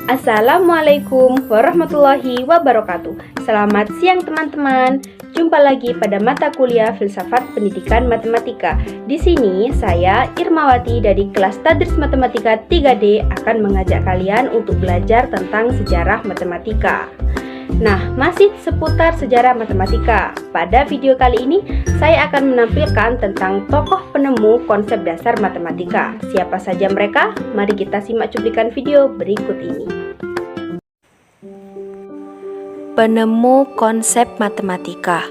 Assalamualaikum warahmatullahi wabarakatuh. Selamat siang teman-teman. Jumpa lagi pada mata kuliah Filsafat Pendidikan Matematika. Di sini saya Irmawati dari kelas Tadris Matematika 3D akan mengajak kalian untuk belajar tentang sejarah matematika. Nah, masih seputar sejarah matematika. Pada video kali ini, saya akan menampilkan tentang tokoh penemu konsep dasar matematika. Siapa saja mereka? Mari kita simak cuplikan video berikut ini. Penemu konsep matematika.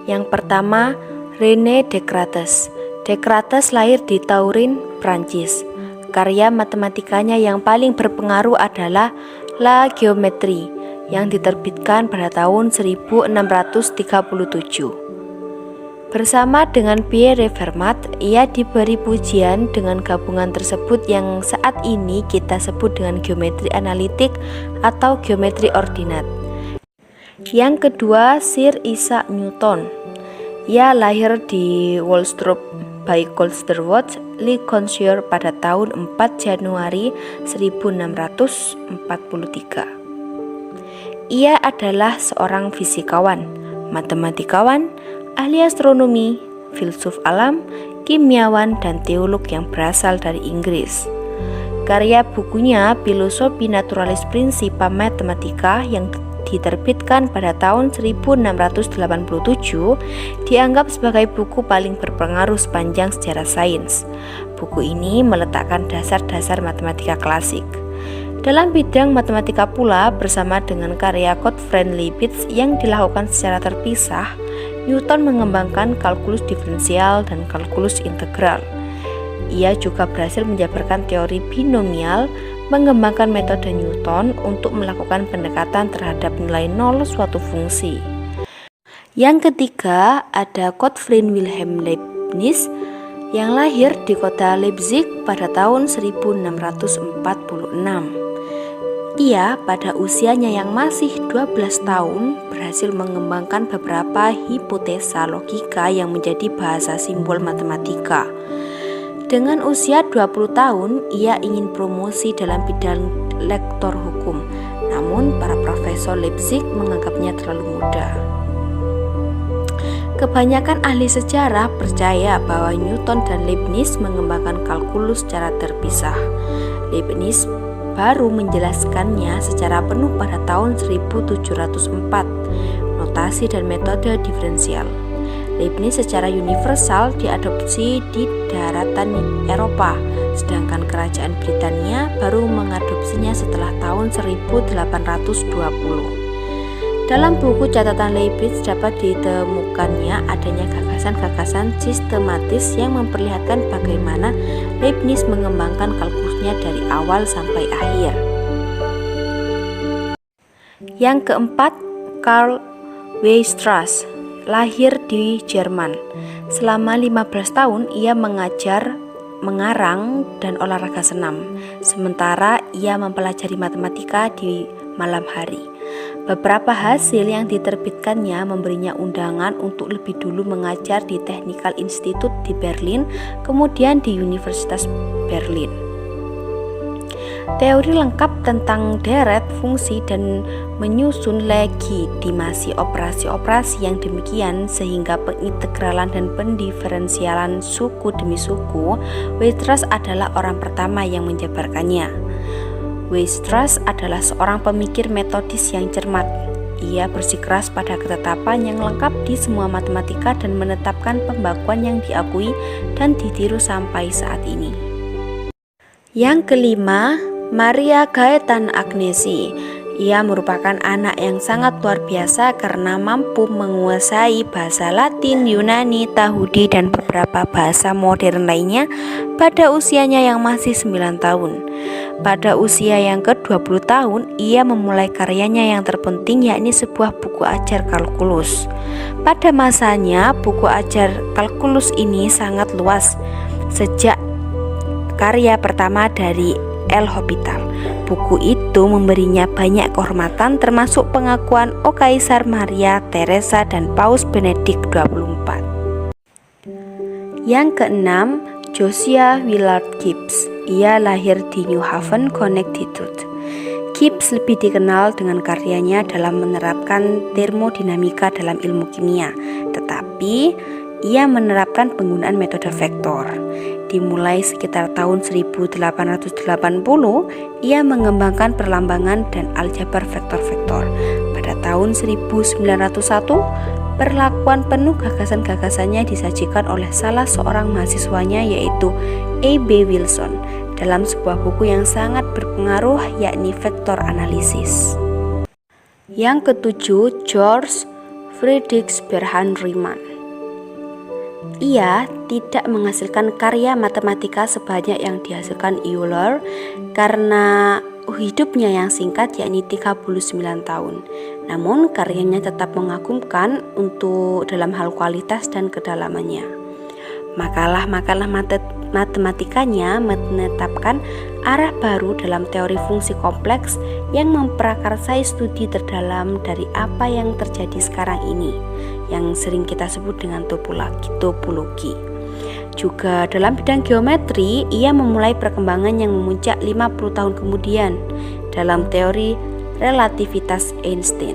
Yang pertama, René Descartes. Descartes lahir di Turin, Prancis. Karya matematikanya yang paling berpengaruh adalah La Géométrie yang diterbitkan pada tahun 1637. Bersama dengan Pierre Fermat, ia diberi pujian dengan gabungan tersebut yang saat ini kita sebut dengan geometri analitik atau geometri ordinat. Yang kedua, Sir Isaac Newton. Ia lahir di Woolsthorpe by Colsterworth, Lincolnshire pada tahun 4 Januari 1643. Ia adalah seorang fisikawan, matematikawan, ahli astronomi, filsuf alam, kimiawan, dan teolog yang berasal dari Inggris. Karya bukunya Philosophiae Naturalis Principia Mathematica yang diterbitkan pada tahun 1687 dianggap sebagai buku paling berpengaruh sepanjang sejarah sains. Buku ini meletakkan dasar-dasar matematika klasik. Dalam bidang matematika pula, bersama dengan karya Gottfried Leibniz yang dilakukan secara terpisah, Newton mengembangkan kalkulus diferensial dan kalkulus integral. Ia juga berhasil menjabarkan teori binomial, mengembangkan metode Newton untuk melakukan pendekatan terhadap nilai nol suatu fungsi. Yang ketiga, ada Gottfried Wilhelm Leibniz yang lahir di kota Leipzig pada tahun 1646. Ia pada usianya yang masih 12 tahun berhasil mengembangkan beberapa hipotesa logika yang menjadi bahasa simbol matematika. Dengan usia 20 tahun, ia ingin promosi dalam bidang lektor hukum. Namun, para profesor Leipzig menganggapnya terlalu muda. Kebanyakan ahli sejarah percaya bahwa Newton dan Leibniz mengembangkan kalkulus secara terpisah. Leibniz baru menjelaskannya secara penuh pada tahun 1704, notasi dan metode diferensial. Leibniz secara universal diadopsi di daratan Eropa, sedangkan kerajaan Britania baru mengadopsinya setelah tahun 1820. Dalam buku catatan Leibniz dapat ditemukannya adanya gagasan-gagasan sistematis yang memperlihatkan bagaimana Leibniz mengembangkan kalkulusnya dari awal sampai akhir. Yang keempat, Karl Weierstrass lahir di Jerman. Selama 15 tahun ia mengajar, mengarang, dan olahraga senam. Sementara ia mempelajari matematika di malam hari. Beberapa hasil yang diterbitkannya memberinya undangan untuk lebih dulu mengajar di Technical Institute di Berlin, kemudian di Universitas Berlin. Teori lengkap tentang deret, fungsi, dan menyusun legitimasi operasi-operasi yang demikian sehingga pengintegralan dan pendiferensialan suku demi suku, Weierstrass adalah orang pertama yang menjabarkannya. Weierstrass adalah seorang pemikir metodis yang cermat. Ia bersikeras pada ketetapan yang lengkap di semua matematika dan menetapkan pembakuan yang diakui dan ditiru sampai saat ini. Yang kelima, Maria Gaetana Agnesi. Ia merupakan anak yang sangat luar biasa karena mampu menguasai bahasa Latin, Yunani, Yahudi, dan beberapa bahasa modern lainnya pada usianya yang masih 9 tahun. Pada usia yang ke-20 tahun, ia memulai karyanya yang terpenting, yakni sebuah buku ajar kalkulus. Pada masanya, buku ajar kalkulus ini sangat luas, sejak karya pertama dari L'Hopital. Buku itu memberinya banyak kehormatan termasuk pengakuan O Kaisar Maria Theresa dan Paus Benedict XXIV. Yang keenam, Josiah Willard Gibbs. Ia lahir di New Haven, Connecticut. Gibbs lebih dikenal dengan karyanya dalam menerapkan termodinamika dalam ilmu kimia, tetapi ia menerapkan penggunaan metode vektor. Dimulai sekitar tahun 1880, ia mengembangkan perlambangan dan aljabar vektor-vektor. Pada tahun 1901, perlakuan penuh gagasan-gagasannya disajikan oleh salah seorang mahasiswanya, yaitu E.B. Wilson, dalam sebuah buku yang sangat berpengaruh, yakni Vektor Analisis. Yang ketujuh, George Friedrich Bernhard Riemann. Ia tidak menghasilkan karya matematika sebanyak yang dihasilkan Euler karena hidupnya yang singkat, yakni 39 tahun. Namun karyanya tetap mengagumkan untuk dalam hal kualitas dan kedalamannya. Makalah-makalah matematikanya menetapkan arah baru dalam teori fungsi kompleks yang memprakarsai studi terdalam dari apa yang terjadi sekarang ini, yang sering kita sebut dengan topologi. Juga dalam bidang geometri, ia memulai perkembangan yang memuncak 50 tahun kemudian dalam teori relativitas Einstein.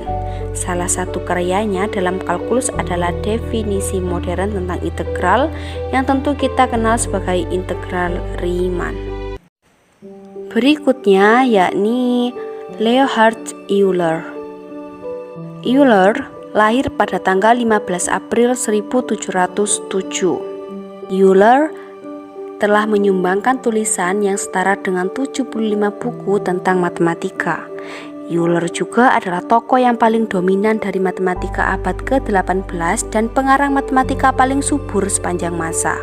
Salah satu karyanya dalam kalkulus adalah definisi modern tentang integral yang tentu kita kenal sebagai integral Riemann. Berikutnya yakni Leonhard Euler. Euler lahir pada tanggal 15 April 1707. Euler telah menyumbangkan tulisan yang setara dengan 75 buku tentang matematika. Euler juga adalah tokoh yang paling dominan dari matematika abad ke-18 dan pengarang matematika paling subur sepanjang masa.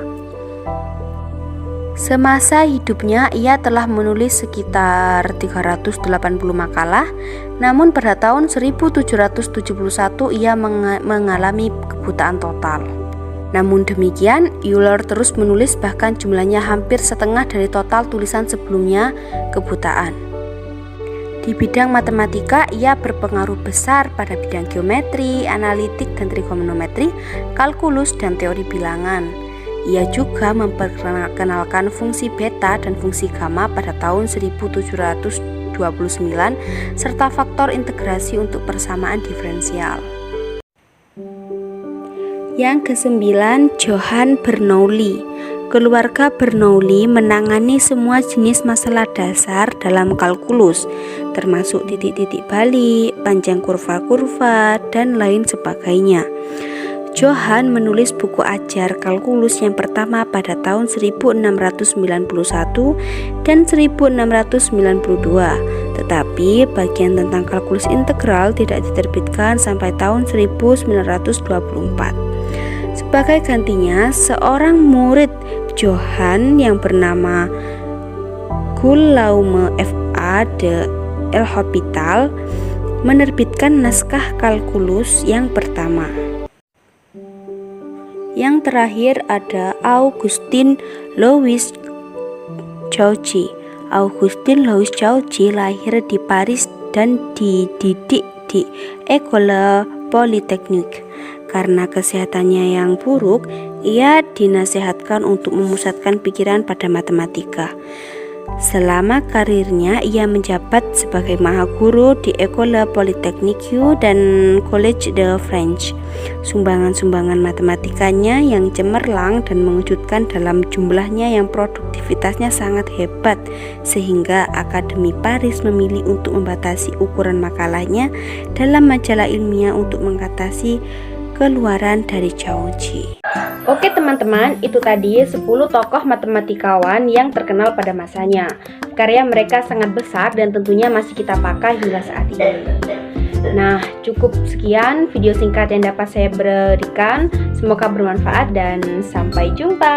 Semasa hidupnya ia telah menulis sekitar 380 makalah, namun pada tahun 1771 ia mengalami kebutaan total. Namun demikian, Euler terus menulis, bahkan jumlahnya hampir setengah dari total tulisan sebelumnya kebutaan. Di bidang matematika, ia berpengaruh besar pada bidang geometri, analitik dan trigonometri, kalkulus dan teori bilangan. Ia juga memperkenalkan fungsi beta dan fungsi gamma pada tahun 1729 serta faktor integrasi untuk persamaan diferensial. Yang kesembilan, Johann Bernoulli. Keluarga Bernoulli menangani semua jenis masalah dasar dalam kalkulus, termasuk titik-titik balik, panjang kurva-kurva, dan lain sebagainya. Johann menulis buku ajar kalkulus yang pertama pada tahun 1691 dan 1692, tetapi bagian tentang kalkulus integral tidak diterbitkan sampai tahun 1924. Sebagai gantinya, seorang murid Johann yang bernama Guillaume F.A. de L'Hopital menerbitkan naskah kalkulus yang pertama. Yang terakhir ada Augustin Louis Cauchy. Augustin Louis Cauchy lahir di Paris dan dididik di École Polytechnique. Karena kesehatannya yang buruk, ia dinasihatkan untuk memusatkan pikiran pada matematika. Selama karirnya, ia menjabat sebagai mahaguru di École Polytechnique dan Collège de France. Sumbangan-sumbangan matematikanya yang cemerlang dan mengejutkan dalam jumlahnya yang produktivitasnya sangat hebat, sehingga Akademi Paris memilih untuk membatasi ukuran makalahnya dalam majalah ilmiah untuk mengatasi keluaran dari Cauchy. Oke teman-teman, itu tadi 10 tokoh matematikawan yang terkenal pada masanya. Karya mereka sangat besar dan tentunya masih kita pakai hingga saat ini. Nah, cukup sekian video singkat yang dapat saya berikan. Semoga bermanfaat dan sampai jumpa.